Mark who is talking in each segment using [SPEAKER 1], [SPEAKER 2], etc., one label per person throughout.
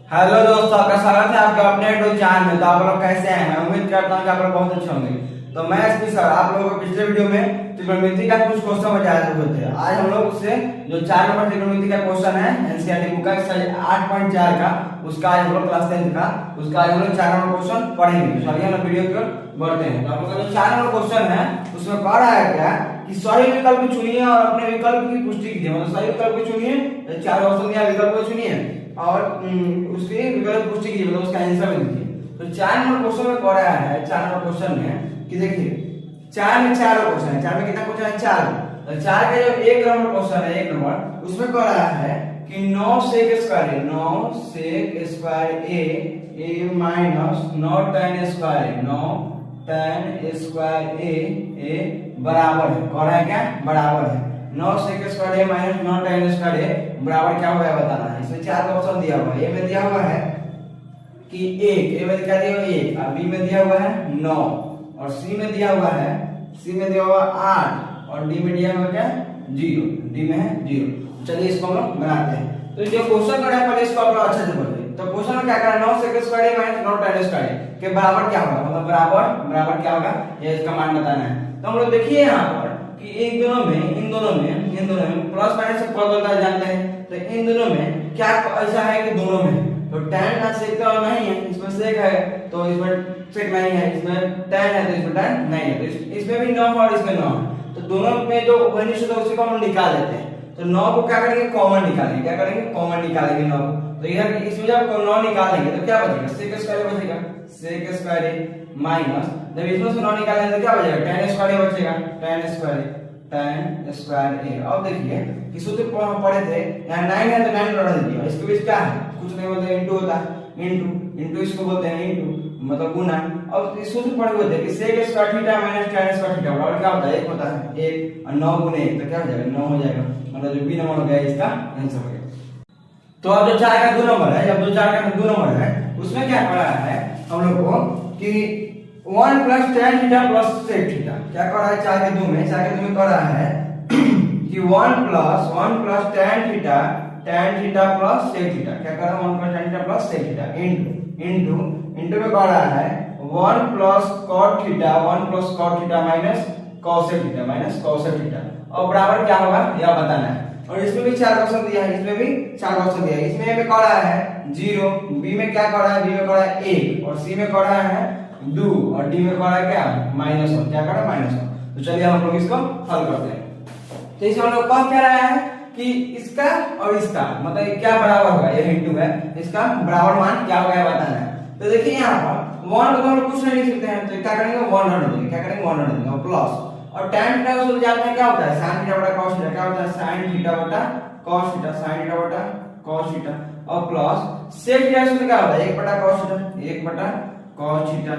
[SPEAKER 1] Hello दोस्तों, आपका स्वागत है आपके अपने यूट्यूब चैनल में। तो आप लोग कैसे हैं? मैं उम्मीद करता हूं कि आप लोग बहुत अच्छे होंगे। तो मैं एसपी सर आप लोगों को पिछले वीडियो में त्रिकोणमिति का कुछ क्वेश्चन बताए हुए थे। आज हम लोग उससे जो 4 नंबर त्रिकोणमिति का क्वेश्चन है एनसीईआरटी बुक का एक्सरसाइज 8.4 का, उसका आज हम लोग क्लास 10 का उसका आज हम लोग 4 नंबर क्वेश्चन पढ़ेंगे। चलिए हम लोग वीडियो की ओर बढ़ते हैं। तो आप लोग का जो 4 नंबर क्वेश्चन है उसमें कह रहा है क्या कि सही विकल्प चुनिए और अपने विकल्प की पुष्टि कीजिए। मतलब सही विकल्प को चुनिए, 4 ऑप्शन दिया, विकल्प को चुनिए और उसकी विकल्प पुष्टि कीजिए, मतलब उसका आंसर में दीजिए। तो 4 नंबर क्वेश्चन में कह रहा है 4 नंबर क्वेश्चन में कि देखिए 4 में 4 क्वेश्चन है। 4 में कितना क्वेश्चन है? 4। तो 4 का जो 1 नंबर क्वेश्चन है 1 नंबर उसमें कह रहा है कि 9 sec स्क्वायर है, 9 sec square a minus 9 tan square 9 tan square a बराबर है। कह रहा है क्या? बराबर है। 9 sec square a minus 9 tan square a बराबर क्या होगा बताना है। इसमें 4 ऑप्शन दिया हुआ है। ए में दिया हुआ है कि 1, ए में क्या दिया हुआ है 1, और बी में दिया हुआ है 9, और सी में दिया हुआ है 8, और डी में दिया हुआ क्या? 0। डी में है 0। चलिए इसको हम लोग बनाते हैं। तो जो क्वेश्चन कर रहा है पहले इसको आप लोग अच्छे से पढ़िए। तो क्वेश्चन में क्या करना है? 9 sec square a minus 9 tan square के बराबर क्या होगा, मतलब बराबर क्या होगा ये इसका मान बताना है। तो हम लोग देखिए यहाँ पर कि इन दोनों में प्लस माइनस से पद होता है जानते हैं। तो इन दोनों में क्या ऐसा है कि दोनों में तो tan का sec तो नहीं है, इसमें sec है तो इसमें sec नहीं है, इसमें tan है तो इसमें tan नहीं है। तो इसमें भी 9 और इसमें 9 है। तो दोनों में जो वैल्यू है उसी को हम निकाल लेते हैं। तो 9 को क्या करेंगे? कॉमन निकालेंगे। क्या करेंगे? कॉमन निकालेंगे 9 को। तो इधर इसमें जब 9 निकालेंगे तो क्या बचेगा? sec स्क्वायर बचेगा, sec स्क्वायर a माइनस जब इसमें से 9 निकालेंगे तो क्या बचेगा? tan स्क्वायर a बचेगा, tan स्क्वायर a। अब देखिए कि सूत्र पढ़े थे यहाँ 9 है तो 9 रख दीजिए। इसके बीच क्या है? कुछ नहीं बोलते, इनटू होता है। इनटू इसको बोलते हैं इनटू, मतलब गुना। अब इस सूत्र पढ़े हुए थे कि sec square theta minus tan square theta बराबर क्या होता है? 1 होता है 1, और 9 गुने 1 तो क्या हो जाएगा? 9 हो जाएगा। मतलब जो बी नंबर हो गया इसका आंसर हो गया। तो अब जो 4 का 2 नंबर है, जब जो 4 का 2 नंबर है उसमें क्या पढ़ा है हम लोग को कि 1 plus tan theta plus sec theta. क्या कर रहा है 4 के 2 में? 4 के 2 में कर रहा है कि 1 plus tan theta plus sec theta. क्या कर रहा है? 1 plus tan theta plus sec theta into में कर रहा है 1 plus cot theta minus cosec theta और बराबर क्या होगा यह बताना है। और इसमें भी 4 ऑप्शन दिया है, इसमें भी 4 ऑप्शन दिया है। इसमें में कह रहा है 0, बी में क्या कह रहा है? बी में कह रहा है 1, और सी में कह रहा है 2, और डी में कह रहा है क्या? -1। क्या कह रहा है? -1। तो चलिए हम लोग इसको हल करते हैं। तो इसमें हम लोग कह रहा है कि इसका और इसका मतलब क्या बराबर होगा? ये इनटू है, इसका बराबर मान क्या होगा बताना है। तो देखिए यहाँ पर 1 को तो हम लोग कुछ नहीं लिख सकते हैं, तो क्या करेंगे? 1 रख देंगे। क्या करेंगे? 1 रख देंगे और प्लस, और tan थीटा को जानते हैं क्या होता है? sin थीटा बटा cos थीटा। क्या होता है? sin थीटा बटा cos थीटा, sin थीटा बटा cos थीटा और प्लस sec थीटा से क्या होता है? 1 बटा cos थीटा, 1 बटा cos थीटा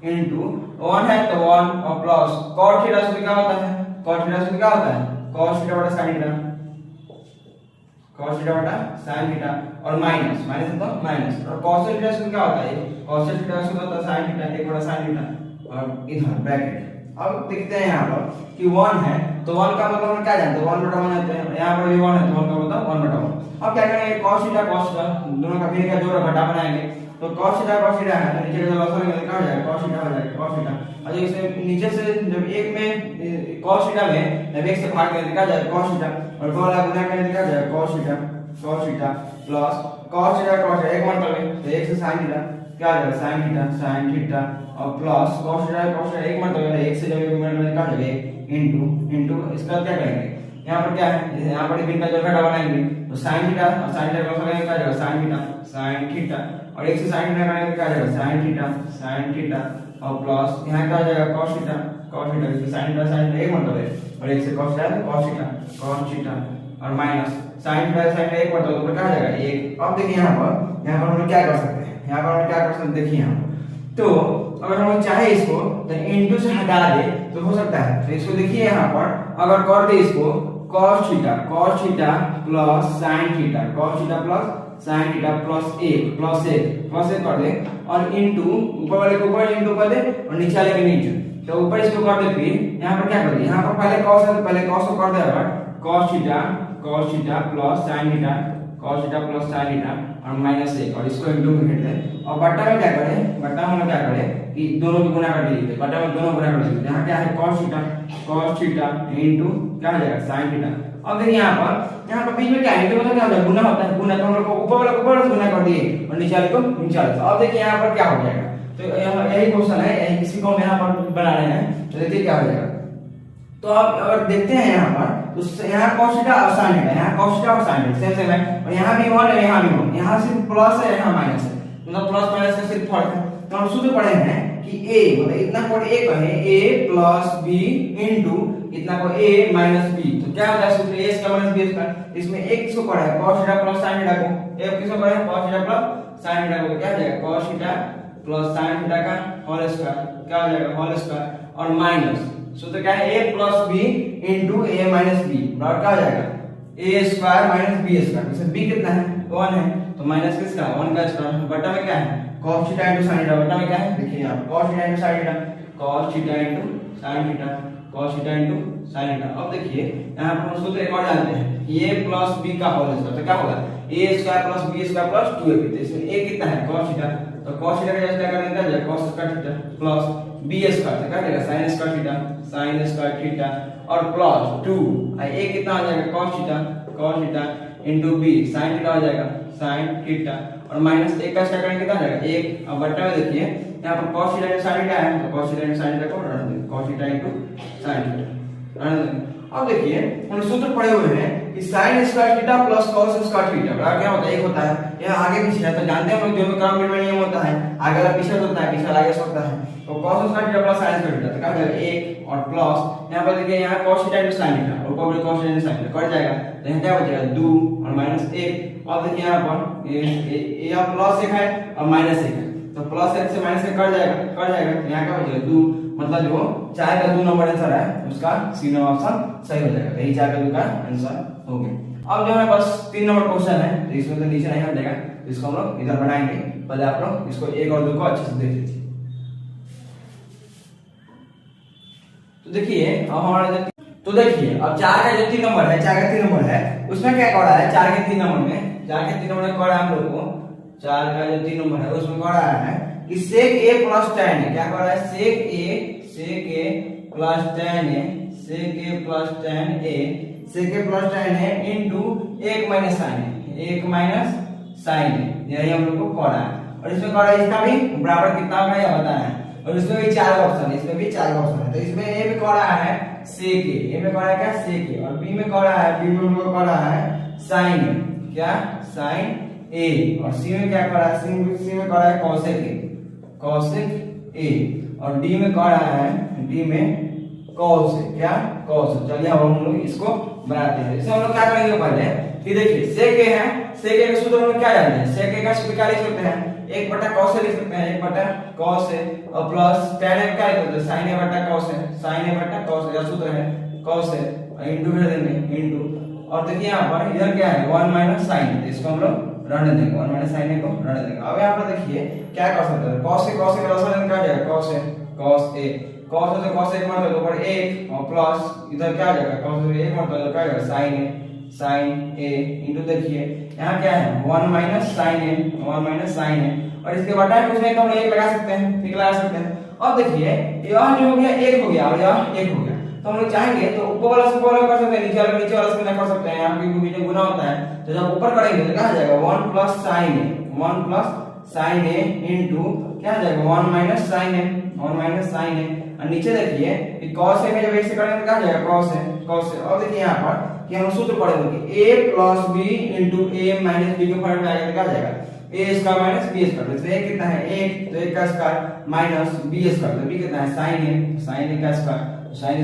[SPEAKER 1] इनटू 1 है तो 1 और प्लस cot थीटा से क्या होता है? cot थीटा से क्या होता है? cos थीटा बटा sin थीटा, cos थीटा बटा sin थीटा और माइनस है तो माइनस, और cos थीटा से क्या होता है? cos थीटा से होता है sin थीटा, 1 बटा sin थीटा और इधर ब्रैकेट। अब देखते हैं यहाँ पर कि 1 है तो 1 का मतलब हम क्या जानते हैं? 1 बटा 1 जानते हैं। यहाँ पर भी 1 है तो 1 का मतलब 1 बटा 1। अब क्या करेंगे? cos थीटा दोनों का मिलकर जोड़ घटा बनाएंगे। तो cos थीटा है तो नीचे का लॉस होगा क्या हो जाएगा? cos थीटा हो जाएगा, cos थीटा। और जब नीचे से जब 1 में cos थीटा में जब 1 से भाग करेंगे क्या जाएगा? cos थीटा, और 2 वाला गुना करेंगे क्या जाएगा? cos theta plus cos theta 1 मतलब तो 1 से sin थीटा क्या आ जाएगा? sin थीटा और प्लस cos थीटा 1 मतलब 1 से जब मिनट में क्या हो जाएगा? इनटू इसका क्या करेंगे? यहाँ पर क्या है? यहाँ पर इनका जो घटा बनाएंगे तो sin थीटा और sin थीटा का करेंगे क्या जाएगा? sin थीटा और 1 से sin थीटा करेंगे क्या जाएगा? sin थीटा और प्लस यहाँ क्या आ जाएगा? cos थीटा इसमें sin थीटा 1 मतलब है और 1 से cos थीटा और माइनस sin थीटा 1 मतलब ऊपर क्या आ जाएगा? 1। अब देखिए यहाँ पर हम लोग क्या कर सकते हैं? देखिए यहाँ तो अगर हम चाहे इसको तो इनटू से हटा दे तो हो सकता है। तो इसको देखिए यहाँ पर अगर कर दे इसको cos theta plus sin theta plus sin theta plus 1 कर दे और इनटू ऊपर वाले को ऊपर इनटू कर दे और नीचे वाले के नीचे। तो ऊपर इसको कर दे, फिर यहाँ पर क्या कर दे? यहाँ पर पहले cos है तो पहले cos को कर दे, अगर cos theta plus sin theta cos theta plus sin theta और -1 और इसको इंटू में लिख दें और बट्टा में क्या करें, बट्टा में क्या करें कि दोनों को गुना कर दीजिए, बट्टा में दोनों गुना कर दीजिए। यहाँ क्या है cos थीटा इनटू क्या हो जाएगा sin थीटा। अब देखिए यहाँ पर बीच में क्या है, इंटू मतलब क्या होता है, गुना होता है, गुना तो हम लोग को ऊपर वाला को ऊपर गुना कर दिए और नीचे वाले को नीचे वाले। अब देखिए यहाँ पर क्या हो जाएगा, तो यही क्वेश्चन है, यही किसी को हम यहाँ पर बना रहे हैं, तो देखिए क्या हो जाएगा। तो अब अगर देखते हैं यहाँ पर तो यहाँ cos थीटा और sin थीटा, यहाँ cos थीटा और sin थीटा सेम है और यहाँ भी 1 है, यहाँ भी 1, यहाँ सिर्फ प्लस है, यहाँ माइनस है, मतलब प्लस माइनस का सिर्फ फर्क है। तो हम सूत्र पढ़े हैं कि a मतलब इतना को a कहें a प्लस b इनटू इतना को a माइनस b, तो क्या होता है सूत्र a इसका माइनस b इसका। इसमें एक किसको पढ़ा है cos theta plus sin theta को, एक किसको पढ़ा है cos theta plus sin theta को, तो क्या हो जाएगा cos theta plus sin theta का होल स्क्वायर, क्या हो जाएगा होल स्क्वायर और माइनस सूत्र क्या है a plus b into a minus b बराबर क्या हो जाएगा a square minus b square. जैसे b कितना है 1 है तो माइनस किसका 1 का स्क्वायर, बटा में क्या है cos theta into sin theta, बटा में क्या है देखिए यहाँ cos theta into sin theta, cos theta into sin theta, cos theta into sin theta. अब देखिए यहाँ पर हम सूत्र एक और जानते हैं कि a प्लस b का होल स्क्वायर, तो क्या होगा a square plus b square plus 2ab, तो इसमें a कितना है cos थीटा, तो cos थीटा का जैसे क्या करने का है cos square theta plus b square, तो क्या देगा sin square theta, sin square theta और प्लस 2 a कितना हो जाएगा cos theta into b sin theta हो जाएगा sin थीटा और माइनस 1 का स्क्वायर करेंगे कितना आ जाएगा 1। अब बट्टा में देखिए यहाँ पर cos theta into sin theta है, तो cos theta into sin theta को रख देंगे, cos theta into sin theta. अब देखिए हम सूत्र पढ़े हुए हैं कि sin square theta plus cos square theta बराबर क्या होता है, एक होता है, यह आगे पीछे है तो जानते हैं हम लोग जो भी क्रम में नियम होता है, आगे वाला पीछे होता है, पीछे वाला आगे होता है, तो cos square theta plus sin square theta, तो क्या हो जाएगा 1 और प्लस यहाँ पर देखिए यहाँ cos theta into sin theta और ऊपर भी cos theta into sin theta cut जाएगा, तो यहाँ क्या बचेगा 2 और माइनस 1। अब देखिए यहाँ पर ये प्लस 1 है और माइनस 1 है, तो प्लस 1 से माइनस 1 कट जाएगा, तो यहाँ क्या बचेगा 2, मतलब जो 4 का 2 नंबर आंसर है उसका सी नंबर ऑप्शन सही हो जाएगा, यही 4 का 2 का आंसर हो गया। अब जो है बस 3 नंबर क्वेश्चन है, तो इसमें तो नीचे नहीं हटेगा, इसको हम लोग इधर बनाएंगे, पहले आप लोग इसको 1 और 2 को अच्छे से देख लीजिए। तो देखिए अब हमारा तो देखिए अब 4 का जो 3 नंबर है, 4 का 3 नंबर है उसमें क्या कह रहा है, 4 के 3 नंबर में, 4 के 3 नंबर में कह रहा है हम लोग को 4 का जो 3 नंबर है उसमें कह रहा है कि sec a plus tan a, क्या कह रहा है sec a plus tan a, sec a plus tan a, sec a plus tan a into 1 minus sin a, 1 minus sin a, यही हम लोग को कह रहा है। और इसमें कह रहा है इसका भी बराबर कितना का यह बताना है, और इसमें भी 4 ऑप्शन है, इसमें भी 4 ऑप्शन है, तो इसमें a में कह रहा है sec a में कह रहा है क्या sec a, और b में कह रहा है, b में हम लोग कह रहा है sin a, क्या sin a, और c में क्या कह रहा है, c में कह रहा है cosec a, cosec a, और d में कह रहा है, d में cos a, क्या cos a। चलिए अब हम लोग इसको बनाते हैं। इसे हम लोग क्या करेंगे पहले कि देखिए sec a है, sec a का सूत्र हम लोग क्या जानते हैं, sec a का सूत्र क्या लिख सकते हैं 1 बटा cos a लिख सकते हैं, 1 बटा cos a और प्लस tan a क्या लिख सकते हैं sin a बटा cos a, sin a बटा cos a, यह सूत्र है cos a और इनटू कर देंगे इनटू, और देखिए यहाँ पर इधर क्या है 1 माइनस sin a, इसको हम लोग रहने देंगे, 1 माइनस sin a को रहने देंगे। अब यहाँ पर देखिए क्या कर सकते हैं cos a का लसागु क्या आ जाएगा cos a से cos a एक मतलब ऊपर 1 और प्लस इधर क्या आ जाएगा cos a 1 मतलब क्या आ जाएगा sin a इनटू देखिए यहाँ क्या है 1 माइनस sin a और इसके बटा कुछ नहीं तो हम 1 लगा सकते हैं, ठीक लगा सकते हैं। अब देखिए यह जो हो गया 1 हो गया और यह 1 हो गया, तो हम लोग चाहेंगे तो ऊपर वाला से ऊपर वाला कर सकते हैं, नीचे वाला से नहीं कर सकते हैं, यहाँ पे जो गुना होता है, तो जब ऊपर करेंगे तो क्या आ जाएगा 1 प्लस sin a इनटू क्या आ जाएगा 1 माइनस sin a, और नीचे देखिए कि cos a में जब 1 से करेंगे तो क्या आ जाएगा cos a। अब देखिए यहाँ पर कि हम सूत्र पढ़े होंगे a plus b into a minus b के फॉर्म में आएगा तो क्या आ जाएगा a square minus b square, तो a कितना है 1, तो 1 का स्क्वायर माइनस b स्क्वायर, तो b कितना है sin a का स्क्वायर, sin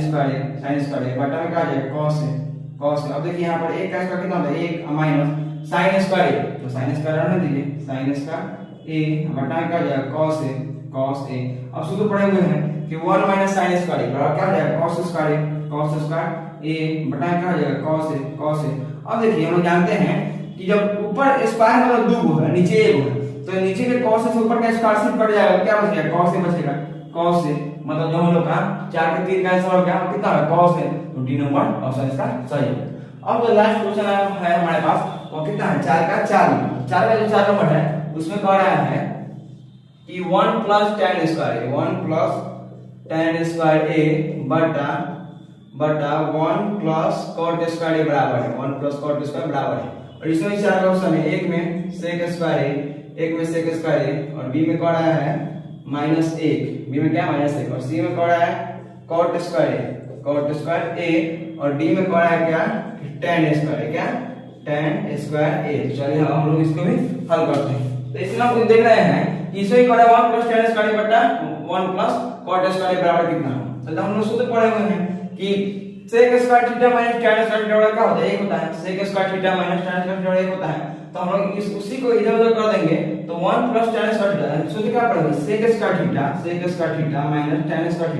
[SPEAKER 1] स्क्वायर बटा में क्या आ जाएगा cos a। अब देखिए यहाँ पर 1 का स्क्वायर कितना होता है 1 माइनस sin स्क्वायर a, तो sin स्क्वायर रहने दीजिए sin स्क्वायर a बटा में क्या आ जाएगा cos a। अब सूत्र पढ़े हुए हैं कि 1 माइनस sin स्क्वायर बराबर क्या आ जाएगा cos स्क्वायर a बटा में क्या आ जाएगा cos a। अब देखिए हम लोग जानते हैं कि जब ऊपर स्क्वायर मतलब 2 है नीचे 1 है, तो नीचे के cos से ऊपर का स्क्वायर सिर्फ कट जाएगा, क्या बच गया cos a बचेगा, cos a मतलब जो हम लोग का 4 के 3 का आंसर हो गया कितना है cos a, तो डी नंबर ऑप्शन इसका सही है। अब जो लास्ट क्वेश्चन है हमारे पास वो कितना है 4 का 4 नंबर, 4 का जो 4 नंबर है उसमें कह रहा है कि 1 प्लस tan स्क्वायर ए, 1 प्लस tan स्क्वायर ए बटा 1 प्लस cot स्क्वायर ए बराबर है 1 प्लस cot स्क्वायर बराबर है। और इसमें 4 का ऑप्शन है, एक में sec स्क्वायर ए, एक में sec स्क्वायर ए, और बी में कह रहा है -1, बी में क्या -1, और सी में कह रहा है cot स्क्वायर ए, और डी में कह रहा है क्या tan स्क्वायर ए, क्या tan स्क्वायर ए। तो चलिए हम लोग इसको भी हल करते हैं। तो इसमें हम देख रहे हैं कि इसमें कह रहा है 1 प्लस tan स्क्वायर ए बटा 1 प्लस cot स्क्वायर ए बराबर कितना है। तो हम लोग सूत्र पढ़े हुए हैं कि sec square theta minus tan square theta क्या होता है, एक होता है। sec square theta minus tan square theta एक होता है। तो हम लोग उसी को इधर उधर कर देंगे तो 1 प्लस tan स्क्वायर थीटा सूत्र क्या पड़ेगा, sec square theta minus tan square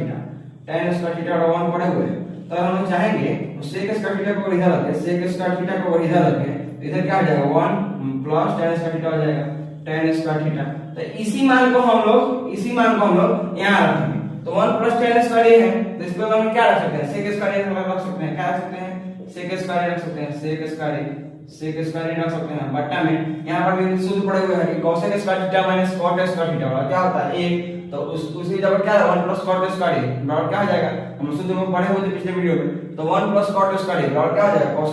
[SPEAKER 1] theta और 1 पड़े हुए हैं। तो हम लोग चाहेंगे तो sec स्क्वायर थीटा को इधर रखें, sec स्क्वायर थीटा को इधर रखें, तो इधर क्या हो जाएगा 1 प्लस tan स्क्वायर थीटा हो जाएगा tan स्क्वायर थीटा। तो इसी मान को हम लोग यहां रखेंगे। तो 1 प्लस tan स्क्वायर ए है, तो इसको हम क्या रख सकते हैं, sec स्क्वायर ए रख सकते हैं, क्या रख सकते हैं sec स्क्वायर ए रख सकते हैं, sec स्क्वायर ए रख सकते हैं। बट्टा में यहां पर भी सूत्र पड़े हुए हैं कि cos square theta minus cot square theta वाला क्या होता है 1, तो उसी जगह क्या है 1 प्लस cot स्क्वायर ए बराबर क्या हो जाएगा, हम सूत्र में पढ़े हुए थे पिछले वीडियो में। तो 1 प्लस cot स्क्वायर ए बराबर क्या हो जाएगा cos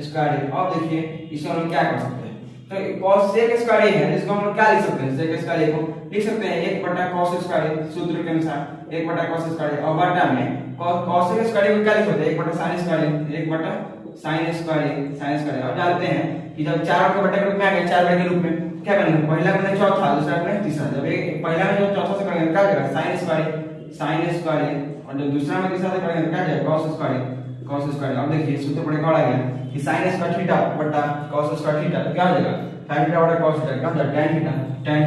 [SPEAKER 1] स्क्वायर ए। अब देखिए इसे हम क्या कर सकते हैं, तो cos स्क्वायर ए है, इसको हम लोग क्या लिख सकते हैं, sec स्क्वायर ए को लिख सकते हैं 1 बटा cos स्क्वायर ए, सूत्र के अनुसार 1 बटा cos स्क्वायर ए, और बटा में cos स्क्वायर ए को क्या लिख सकते हैं 1 बटा sin स्क्वायर ए, 1 बटा sin स्क्वायर ए। अब जानते हैं कि जब 4 के बटे के रूप में आ गए, 4 बटे के रूप में क्या करेंगे, पहला में चौथा, दूसरा में तीसरा, जब एक पहला में जो चौथा से करेंगे क्या जाएगा sin स्क्वायर ए, और जब दूसरा में तीसरा से करेंगे क्या जाएगा cos स्क्वायर ए। अब देखिए सूत्र पड़े क्या आ गया कि sin स्क्वायर थीटा बटा cos स्क्वायर थीटा क्या हो जाएगा, sin थीटा बटा cos थीटा क्या हो जाएगा tan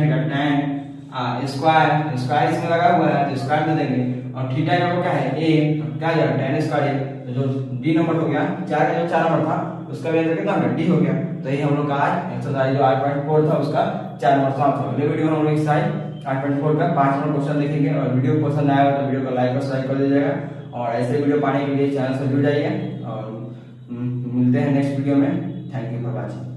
[SPEAKER 1] स्क्वायर इसमें लगा हुआ है तो स्क्वायर दे देंगे, और थीटा का क्या है a, तो क्या जाएगा tan स्क्वायर ए। तो जो d नंबर हो गया 4 का जो 4 नंबर था उसका वैल्यू कितना हो गया d हो गया। तो ये हम लोग का आज एक्सरसाइज जो 8.4 था उसका 4 नंबर समाप्त हुआ। अगले वीडियो में हम लोग एक्सरसाइज 8.4 का 5 नंबर क्वेश्चन देखेंगे। और वीडियो पसंद आया तो वीडियो को लाइक और सब्सक्राइब कर दीजिएगा, और ऐसे वीडियो पाने के लिए चैनल से जुड़ जाइए, और मिलते हैं नेक्स्ट वीडियो में। Thank you for watching.